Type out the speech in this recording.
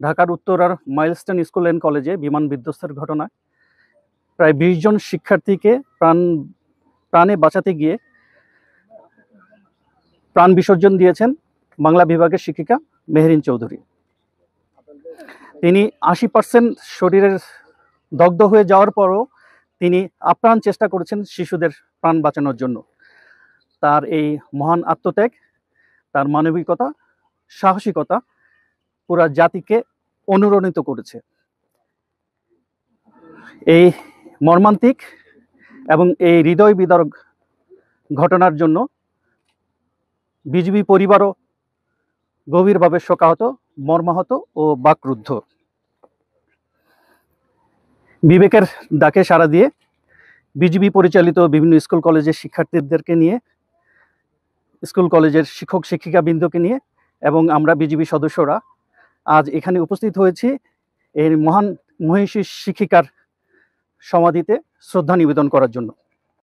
ঢাকার উত্তরার milestone school and কলেজে বিমান বিধ্বস্তের ঘটনায় প্রায় ২০ জন শিক্ষার্থীকে প্রাণে বাঁচাতে গিয়ে প্রাণ বিসর্জন দিয়েছেন বাংলা বিভাগের শিক্ষিকা মেহেরিন চৌধুরী। তিনি ৮০% শরীরের দগ্ধ হয়ে যাওয়ার পরও তিনি আপ্রাণ চেষ্টা করেছেন শিশুদের প্রাণ বাঁচানোর জন্য। তার এই মহান আত্মত্যাগ, তার মানবিকতা, সাহসিকতা পুরা জাতিকে অনুপ্রাণিত করেছে। এই মর্মান্তিক এবং এই হৃদয় বিদারক ঘটনার জন্য বিজিবি পরিবারও গভীরভাবে শোকাহত, মর্মাহত ও বাকরুদ্ধ। বিবেকের ডাকে সাড়া দিয়ে বিজিবি পরিচালিত বিভিন্ন স্কুল কলেজের শিক্ষার্থীদেরকে নিয়ে, স্কুল কলেজের শিক্ষক শিক্ষিকাবৃন্দকে নিয়ে এবং আমরা বিজিবি সদস্যরা আজ এখানে উপস্থিত হয়েছি এই মহান মহিষী শিক্ষিকার সমাধিতে শ্রদ্ধা নিবেদন করার জন্য।